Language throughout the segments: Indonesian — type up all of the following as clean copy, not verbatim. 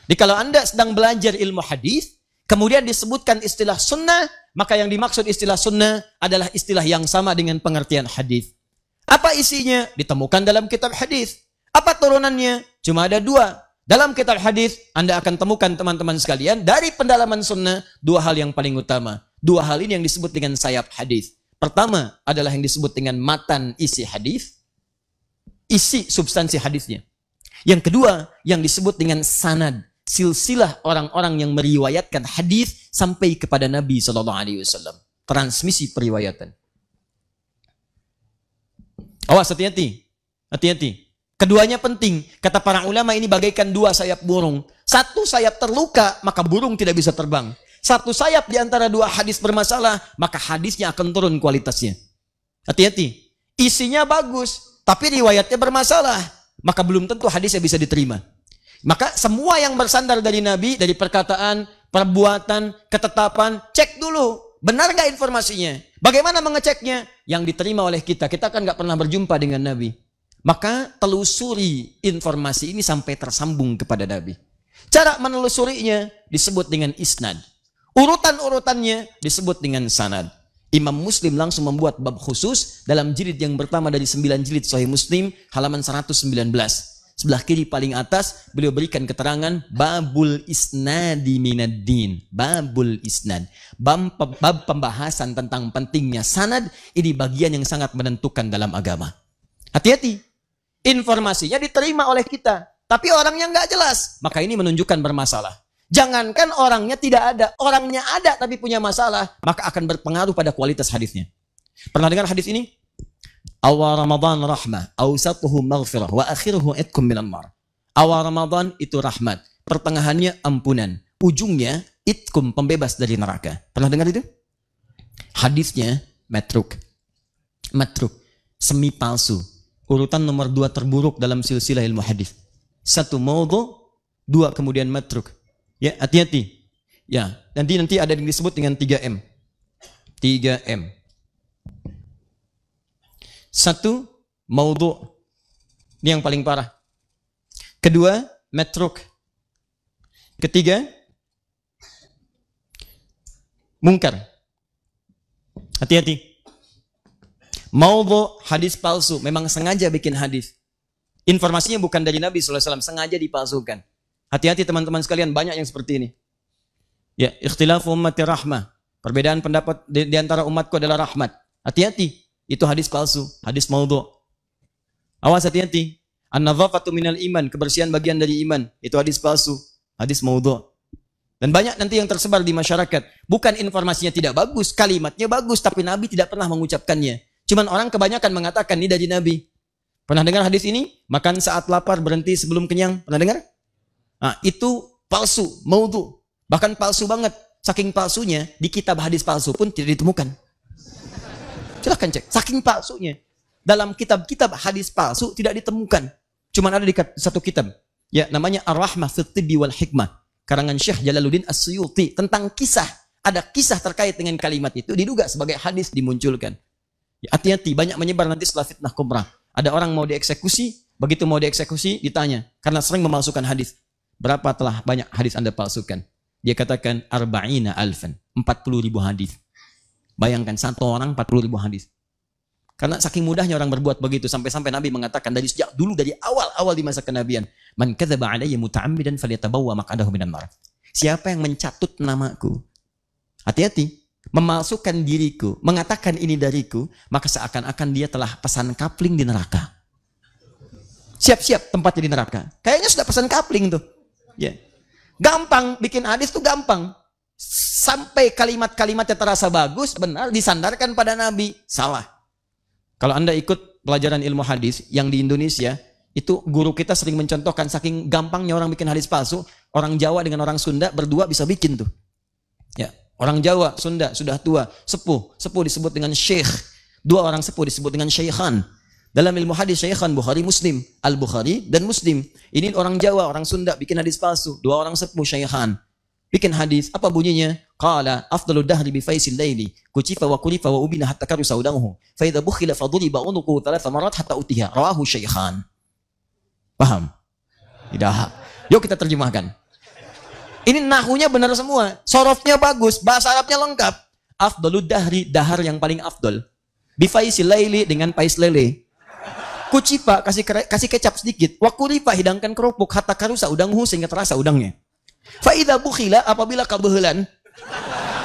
Jadi kalau Anda sedang belajar ilmu hadis, kemudian disebutkan istilah sunnah, maka yang dimaksud istilah sunnah adalah istilah yang sama dengan pengertian hadis. Apa isinya? Ditemukan dalam kitab hadis. Apa turunannya? Cuma ada 2. Dalam kitab hadis, Anda akan temukan teman-teman sekalian, dari pendalaman sunnah, 2 hal yang paling utama. 2 hal ini yang disebut dengan sayap hadis. Pertama adalah yang disebut dengan matan isi hadis, isi substansi hadisnya. Yang kedua, yang disebut dengan sanad, silsilah orang-orang yang meriwayatkan hadis sampai kepada Nabi SAW. Transmisi periwayatan. Awas, hati-hati. Hati-hati. Keduanya penting. Kata para ulama, ini bagaikan 2 sayap burung. Satu sayap terluka, maka burung tidak bisa terbang. Satu sayap di antara 2 hadis bermasalah, maka hadisnya akan turun kualitasnya. Hati-hati. Isinya bagus, tapi riwayatnya bermasalah, maka belum tentu hadisnya bisa diterima. Maka semua yang bersandar dari Nabi, dari perkataan, perbuatan, ketetapan, cek dulu. Benar nggak informasinya? Bagaimana mengeceknya? Yang diterima oleh kita. Kita kan nggak pernah berjumpa dengan Nabi. Maka telusuri informasi ini sampai tersambung kepada Nabi. Cara menelusurinya disebut dengan isnad. Urutan-urutannya disebut dengan sanad. Imam Muslim langsung membuat bab khusus dalam jilid yang pertama dari 9 jilid Sahih Muslim, halaman 119. Sebelah kiri paling atas, beliau berikan keterangan babul isnadi minaddin. Babul isnad. Bab pembahasan tentang pentingnya sanad, ini bagian yang sangat menentukan dalam agama. Hati-hati. Informasinya diterima oleh kita, tapi orangnya nggak jelas. Maka ini menunjukkan bermasalah. Jangankan orangnya tidak ada, orangnya ada tapi punya masalah, maka akan berpengaruh pada kualitas hadisnya. Pernah dengar hadis ini? Awal Ramadan rahmah, awsatuhu maghfirah, wa akhiruhu itkum minan nar. Awal Ramadan itu rahmat, pertengahannya ampunan, ujungnya itkum, pembebas dari neraka. Pernah dengar itu? Hadisnya matruk. Matruk, semi palsu. Urutan nomor 2 terburuk dalam silsilah ilmu hadis. 1 maudhu, 2 kemudian matruk. Ya, hati-hati. Ya, nanti ada yang disebut dengan 3M. 3M. 1 maudhu. Ini yang paling parah. Kedua, matruk. Ketiga, mungkar. Hati-hati. Maudhu, hadis palsu, memang sengaja bikin hadis. Informasinya bukan dari Nabi SAW, sengaja dipalsukan. Hati-hati teman-teman sekalian, banyak yang seperti ini. Ya, ikhtilafu ummati rahmah. Perbedaan pendapat di antara umatku adalah rahmat. Hati-hati, itu hadis palsu, hadis maudhu. Awas, hati-hati. An-nadhafatu minal iman, kebersihan bagian dari iman, itu hadis palsu, hadis maudhu. Dan banyak nanti yang tersebar di masyarakat. Bukan informasinya tidak bagus, kalimatnya bagus, tapi Nabi tidak pernah mengucapkannya. Cuman orang kebanyakan mengatakan ini dari Nabi. Pernah dengar hadis ini? Makan saat lapar, berhenti sebelum kenyang. Pernah dengar? Nah, itu palsu, maudhu. Bahkan palsu banget. Saking palsunya, di kitab hadis palsu pun tidak ditemukan. Silahkan cek. Saking palsunya. Dalam kitab-kitab hadis palsu tidak ditemukan. Cuman ada di satu kitab. Ya, namanya Ar-Rahmah fit Tibbi wal Hikmah. Karangan Syekh Jalaluddin As-Suyuti. Tentang kisah. Ada kisah terkait dengan kalimat itu. Diduga sebagai hadis dimunculkan. Ya, hati-hati, banyak menyebar nanti setelah fitnah kubra. Ada orang mau dieksekusi. Begitu mau dieksekusi, ditanya. Karena sering memalsukan hadis. Berapa telah banyak hadis Anda palsukan? Dia katakan arba'ina alfan, 40.000 hadis. Bayangkan satu orang 40.000 hadis. Karena saking mudahnya orang berbuat begitu, sampai-sampai Nabi mengatakan dari sejak dulu, dari awal di masa kenabian, man kadzaba alayya muta'ammidan falyatabawwa maq'adahu minan nar. Siapa yang mencatut namaku, hati-hati, memalsukan diriku, mengatakan ini dariku, maka seakan-akan dia telah pesan kapling di neraka. Siap-siap tempatnya di neraka. Kayaknya sudah pesan kapling tuh. Ya. Gampang, bikin hadis tuh gampang. Sampai kalimat-kalimatnya terasa bagus, benar, disandarkan pada Nabi. Salah. Kalau Anda ikut pelajaran ilmu hadis yang di Indonesia, itu guru kita sering mencontohkan saking gampangnya orang bikin hadis palsu, orang Jawa dengan orang Sunda berdua bisa bikin tuh. Ya, orang Jawa, Sunda sudah tua, sepuh disebut dengan syekh. 2 orang sepuh disebut dengan syekhan. Dalam ilmu hadis syekhan Bukhari Muslim, Al-Bukhari dan Muslim. Ini orang Jawa, orang Sunda bikin hadis palsu. 2 orang sepuh syekhan bikin hadis. Apa bunyinya? Qala afdalu dahri bi faisil laili kucifa wa kulifa wa ubina hatta karu saudahu fa idza bukhila faduriba unuqu 3 marat hatta utiha rawahu syekhan. Paham? Tidak. Yuk kita terjemahkan. Ini nahunya benar semua. Sorofnya bagus. Bahasa Arabnya lengkap. Afdalud dahri. Dahar yang paling afdol. Bifaisil laili dengan pais lele. Kucipa kasih kecap sedikit. Wakuripa hidangkan kerupuk. Hatta karusa udanghu sehingga terasa udangnya. Faida bukhila apabila kebehelan.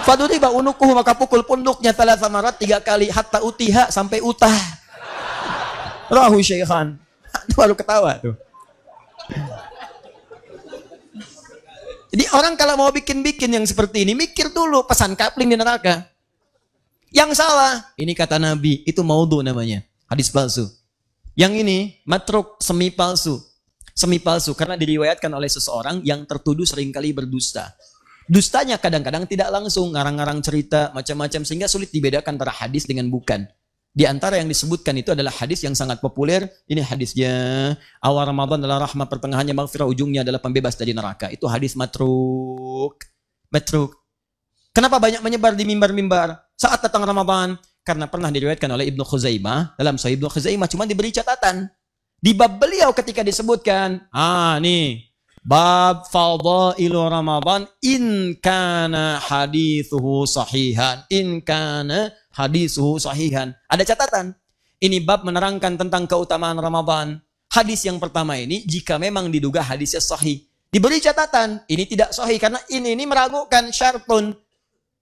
Faduriba unukuhu maka pukul punduknya telah samarat 3 kali. Hatta utiha sampai utah. Rahu syekhan. Baru ketawa tuh. Jadi orang kalau mau bikin-bikin yang seperti ini, mikir dulu pesan kapling di neraka. Yang salah, ini kata Nabi, itu maudhu namanya. Hadis palsu. Yang ini, matruk, semi palsu. Semi palsu, karena diriwayatkan oleh seseorang yang tertuduh seringkali berdusta. Dustanya kadang-kadang tidak langsung, ngarang-ngarang cerita, macam-macam, sehingga sulit dibedakan antara hadis dengan bukan. Di antara yang disebutkan itu adalah hadis yang sangat populer. Ini hadisnya, awal Ramadan adalah rahmah, pertengahannya maghfirah, ujungnya adalah pembebas dari neraka. Itu hadis matruk. Matruk. Kenapa banyak menyebar di mimbar-mimbar saat datang Ramadan? Karena pernah diriwayatkan oleh Ibnu Khuzaimah, dalam Sahih Ibnu Khuzaimah cuma diberi catatan. Di bab beliau ketika disebutkan, nih, bab fadailu Ramadan in kana hadithuhu sahihan. In kana hadithuhu sahihan. Ada catatan. Ini bab menerangkan tentang keutamaan Ramadan. Hadis yang pertama ini jika memang diduga hadisnya sahih. Diberi catatan, ini tidak sahih karena ini meragukan syartun.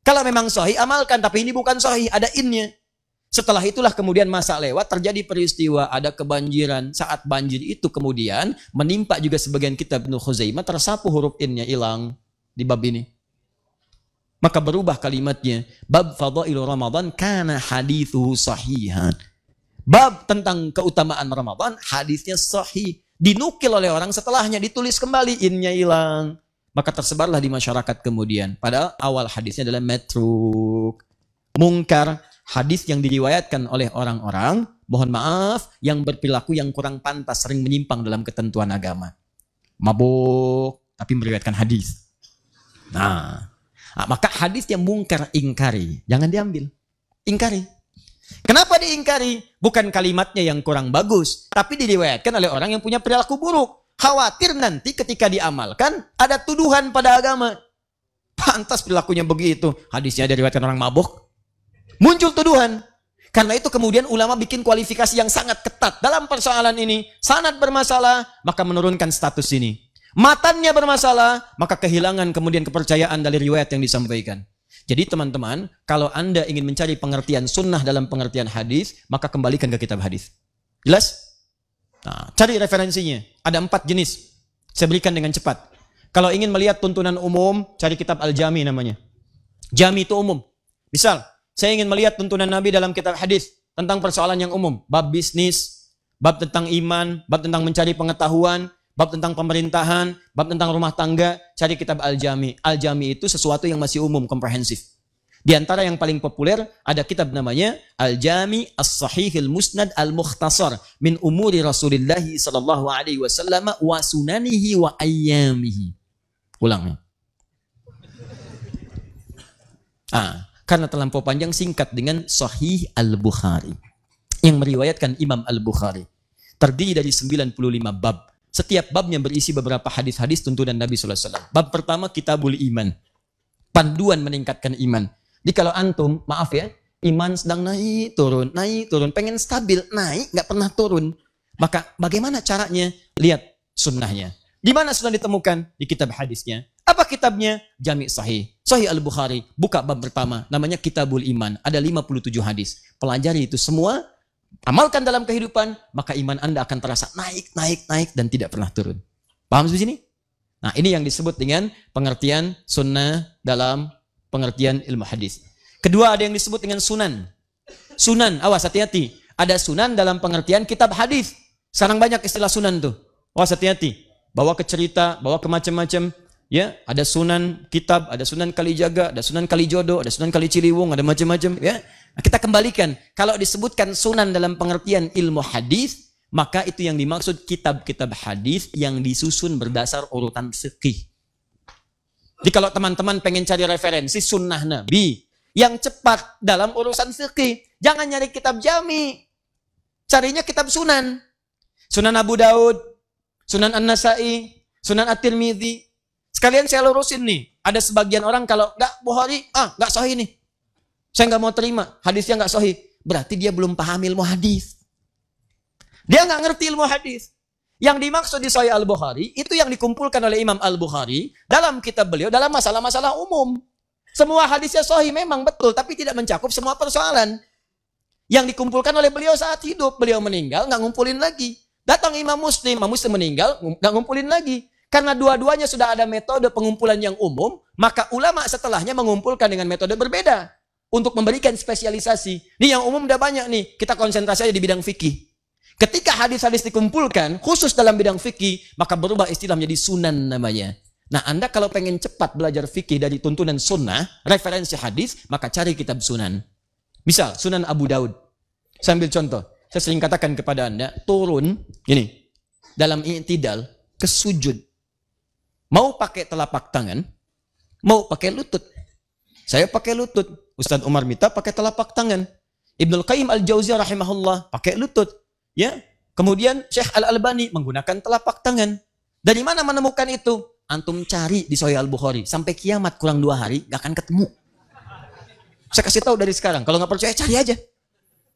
Kalau memang sahih amalkan, tapi ini bukan sahih, ada innya. Setelah itulah kemudian masa lewat, terjadi peristiwa, ada kebanjiran. Saat banjir itu kemudian menimpa juga sebagian kitab Ibnu Khuzaimah, tersapu huruf innya, hilang di bab ini. Maka berubah kalimatnya. Bab fadailu Ramadan kana hadithuhu sahihan. Bab tentang keutamaan Ramadan, hadisnya sahih. Dinukil oleh orang setelahnya, ditulis kembali, innya hilang. Maka tersebarlah di masyarakat kemudian. Padahal awal hadisnya adalah matruk. Mungkar. Hadis yang diriwayatkan oleh orang-orang, mohon maaf, yang berperilaku yang kurang pantas, sering menyimpang dalam ketentuan agama. Mabuk, tapi meriwayatkan hadis. Maka hadis yang mungkar ingkari, jangan diambil. Ingkari. Kenapa diingkari? Bukan kalimatnya yang kurang bagus, tapi diriwayatkan oleh orang yang punya perilaku buruk. Khawatir nanti ketika diamalkan, ada tuduhan pada agama. Pantas perilakunya begitu. Hadisnya diriwayatkan orang mabuk. Muncul tuduhan. Karena itu kemudian ulama bikin kualifikasi yang sangat ketat dalam persoalan ini. Sanad bermasalah, maka menurunkan status ini. Matannya bermasalah, maka kehilangan kemudian kepercayaan dari riwayat yang disampaikan. Jadi teman-teman, kalau Anda ingin mencari pengertian sunnah dalam pengertian hadis, maka kembalikan ke kitab hadis. Jelas? Cari referensinya. Ada 4 jenis. Saya berikan dengan cepat. Kalau ingin melihat tuntunan umum, cari kitab Al-Jami namanya. Jami itu umum. Misal, saya ingin melihat tuntunan Nabi dalam kitab hadis tentang persoalan yang umum. Bab bisnis, bab tentang iman, bab tentang mencari pengetahuan, bab tentang pemerintahan, bab tentang rumah tangga. Cari kitab Al-Jami. Al-Jami itu sesuatu yang masih umum, komprehensif. Di antara yang paling populer, ada kitab namanya Al-Jami As-Sahihil Musnad Al-Mukhtasar min umuri Rasulullah sallallahu alaihi wasallam wa sunanihi wa ayyamihi. Ulang. Karena terlampau panjang, singkat dengan Sahih Al-Bukhari. Yang meriwayatkan Imam Al-Bukhari. Terdiri dari 95 bab. Setiap babnya berisi beberapa hadis-hadis tuntunan Nabi SAW. Bab pertama, Kitabul Iman. Panduan meningkatkan iman. Jadi kalau antum, maaf ya, iman sedang naik, turun. Pengen stabil, naik, nggak pernah turun. Maka bagaimana caranya? Lihat sunnahnya. Di mana sunnah ditemukan? Di kitab hadisnya. Apa kitabnya? Jami' Sahih. Sahih Al-Bukhari. Buka bab pertama. Namanya Kitabul Iman. Ada 57 hadis. Pelajari itu semua. Amalkan dalam kehidupan. Maka iman Anda akan terasa naik, dan tidak pernah turun. Paham sampai sini? Nah, ini yang disebut dengan pengertian sunnah dalam pengertian ilmu hadis. Kedua, ada yang disebut dengan sunan. Sunan, awas hati-hati. Ada sunan dalam pengertian kitab hadis. Sekarang banyak istilah sunan tuh. Awas hati-hati. Bawa ke cerita, bawa ke macam-macam. Ya, ada sunan kitab, ada sunan Kalijaga, ada sunan Kalijodo, ada sunan Kaliciliwung, ada macam-macam. Ya, nah, kita kembalikan. Kalau disebutkan sunan dalam pengertian ilmu hadis, maka itu yang dimaksud kitab-kitab hadis yang disusun berdasar urutan fikih. Jadi kalau teman-teman pengen cari referensi sunnah Nabi yang cepat dalam urusan fikih, jangan nyari kitab Jami, carinya kitab sunan. Sunan Abu Daud, Sunan An-Nasai, Sunan At-Tirmidzi. Sekalian saya lurusin nih. Ada sebagian orang kalau nggak Bukhari, nggak sahih nih. Saya nggak mau terima. Hadisnya nggak sahih. Berarti dia belum paham ilmu hadis. Dia nggak ngerti ilmu hadis. Yang dimaksud di Sahih Al-Bukhari, itu yang dikumpulkan oleh Imam Al-Bukhari dalam kitab beliau, dalam masalah-masalah umum. Semua hadisnya sahih memang betul, tapi tidak mencakup semua persoalan. Yang dikumpulkan oleh beliau saat hidup. Beliau meninggal, nggak ngumpulin lagi. Datang Imam Muslim meninggal, nggak ngumpulin lagi. Karena dua-duanya sudah ada metode pengumpulan yang umum, maka ulama setelahnya mengumpulkan dengan metode berbeda. Untuk memberikan spesialisasi. Ini yang umum udah banyak nih, kita konsentrasi aja di bidang fikih. Ketika hadis-hadis dikumpulkan, khusus dalam bidang fikih, maka berubah istilah menjadi sunan namanya. Nah, Anda kalau pengen cepat belajar fikih dari tuntunan sunnah, referensi hadis, maka cari kitab sunan. Misal, Sunan Abu Daud. Saya ambil contoh. Saya sering katakan kepada Anda, turun, ini, dalam i'tidal, ke sujud. Mau pakai telapak tangan, mau pakai lutut. Saya pakai lutut. Ustaz Umar Mita pakai telapak tangan. Ibnul Qayyim Al-Jauziyah rahimahullah pakai lutut. Ya, kemudian Syekh Al-Albani menggunakan telapak tangan. Dari mana menemukan itu? Antum cari di Sahih Al-Bukhari. Sampai kiamat kurang 2 hari, gak akan ketemu. Saya kasih tahu dari sekarang. Kalau nggak percaya, cari aja.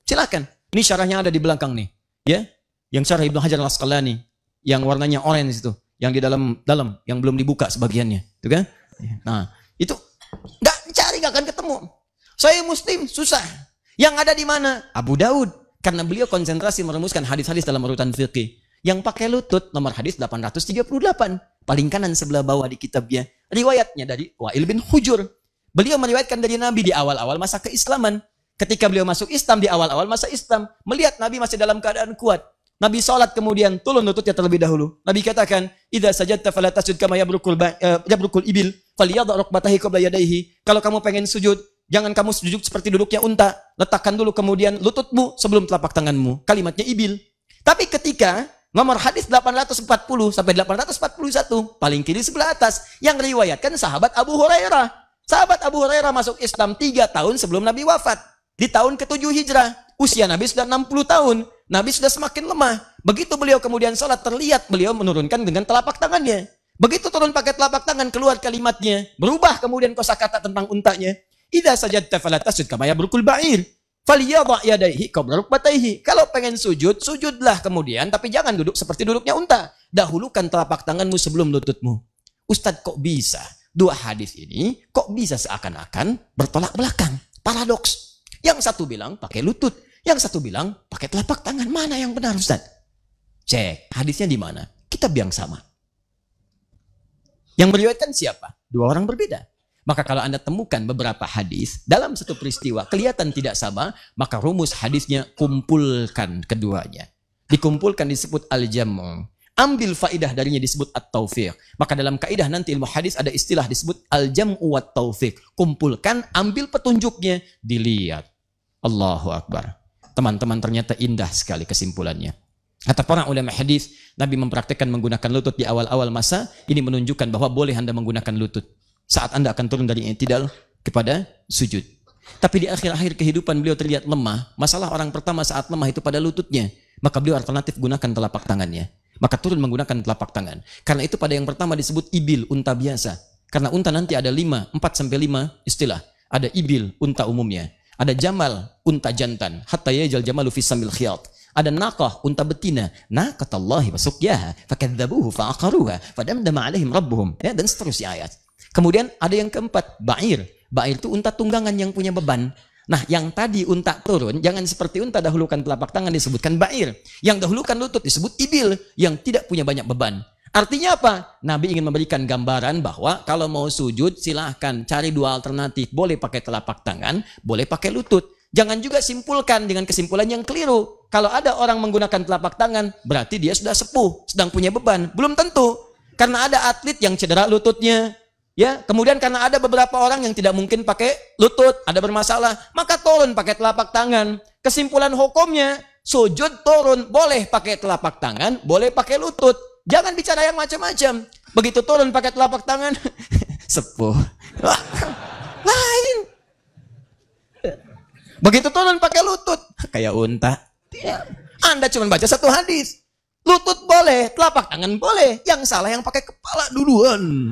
Silakan. Ini syarahnya ada di belakang nih. Ya, yang syarah Ibnu Hajar Al-Asqalani. Yang warnanya orange itu. Yang di dalam, yang belum dibuka sebagiannya. Itu kan? Nah, itu nggak cari, nggak akan ketemu. Sahih Muslim, susah. Yang ada di mana? Abu Daud. Karena beliau konsentrasi merumuskan hadis-hadis dalam urutan fikih. Yang pakai lutut, nomor hadis 838. Paling kanan sebelah bawah di kitabnya. Riwayatnya dari Wa'il bin Hujur. Beliau meriwayatkan dari Nabi di awal-awal masa keislaman. Ketika beliau masuk Islam di awal-awal masa Islam. Melihat Nabi masih dalam keadaan kuat. Nabi sholat kemudian turun lututnya terlebih dahulu. Nabi katakan, "Idza sajadta fala tasjud kama yabrukul ibil, falyadha rukbatahi qabla yadayhi." Kalau kamu pengen sujud, jangan kamu sujud seperti duduknya unta. Letakkan dulu kemudian lututmu sebelum telapak tanganmu. Kalimatnya ibil. Tapi ketika nomor hadis 840 sampai 841, paling kiri sebelah atas, yang riwayatkan sahabat Abu Hurairah. Sahabat Abu Hurairah masuk Islam 3 tahun sebelum Nabi wafat. Di tahun ke-7 Hijrah. Usia Nabi sudah 60 tahun. Nabi sudah semakin lemah. Begitu beliau kemudian sholat, terlihat beliau menurunkan dengan telapak tangannya. Begitu turun pakai telapak tangan, keluar kalimatnya. Berubah kemudian kosakata tentang untanya. Idza sajadta fala tasjud kama yabrukul ba'ir. Falyadha yadayhi qabla rukbatayhi. Kalau pengen sujud, sujudlah kemudian, tapi jangan duduk seperti duduknya unta. Dahulukan telapak tanganmu sebelum lututmu. Ustadz, kok bisa? 2 hadis ini kok bisa seakan-akan bertolak belakang? Paradoks. Yang satu bilang pakai lutut, yang satu bilang pakai telapak tangan. Mana yang benar, Ustadz? Cek, hadisnya di mana? Kitab yang sama. Yang meriwayatkan siapa? 2 orang berbeda. Maka kalau Anda temukan beberapa hadis dalam satu peristiwa kelihatan tidak sama, maka rumus hadisnya kumpulkan keduanya. Dikumpulkan disebut al-jamu'. Ambil faidah darinya disebut at-taufiq. Maka dalam kaidah nanti ilmu hadis ada istilah disebut al-jam'u wat-taufiq. Kumpulkan, ambil petunjuknya, dilihat. Allahu Akbar. Teman-teman, ternyata indah sekali kesimpulannya. Kata para ulama hadis, Nabi mempraktikkan menggunakan lutut di awal-awal masa. Ini menunjukkan bahwa boleh Anda menggunakan lutut saat Anda akan turun dari i'tidal kepada sujud. Tapi di akhir-akhir kehidupan beliau terlihat lemah. Masalah orang pertama saat lemah itu pada lututnya. Maka beliau alternatif gunakan telapak tangannya. Maka turun menggunakan telapak tangan. Karena itu pada yang pertama disebut ibil, unta biasa. Karena unta nanti ada 4 sampai 5 istilah. Ada ibil, unta umumnya. Ada jamal, unta jantan. Hatta yajal jamalu fi samil khiyat. Ada naqah, unta betina. Naqatallahi wa suqyaha fakadzabuhu fa'aqaruha fadamdama alaihim rabbuhum. Ya, dan seterusnya ayat. Kemudian ada yang keempat, ba'ir. Ba'ir itu unta tunggangan yang punya beban. Nah, yang tadi unta turun, jangan seperti unta dahulukan telapak tangan disebutkan ba'ir. Yang dahulukan lutut disebut ibil, yang tidak punya banyak beban. Artinya apa? Nabi ingin memberikan gambaran bahwa kalau mau sujud silahkan cari 2 alternatif. Boleh pakai telapak tangan, boleh pakai lutut. Jangan juga simpulkan dengan kesimpulan yang keliru. Kalau ada orang menggunakan telapak tangan, berarti dia sudah sepuh, sedang punya beban. Belum tentu. Karena ada atlet yang cedera lututnya. Ya, kemudian karena ada beberapa orang yang tidak mungkin pakai lutut, ada bermasalah, maka turun pakai telapak tangan. Kesimpulan hukumnya, sujud turun, boleh pakai telapak tangan, boleh pakai lutut. Jangan bicara yang macam-macam. Begitu turun pakai telapak tangan, sepuh. Lain. Begitu turun pakai lutut, kayak unta. Anda cuma baca 1 hadis. Lutut boleh, telapak tangan boleh. Yang salah yang pakai kepala duluan.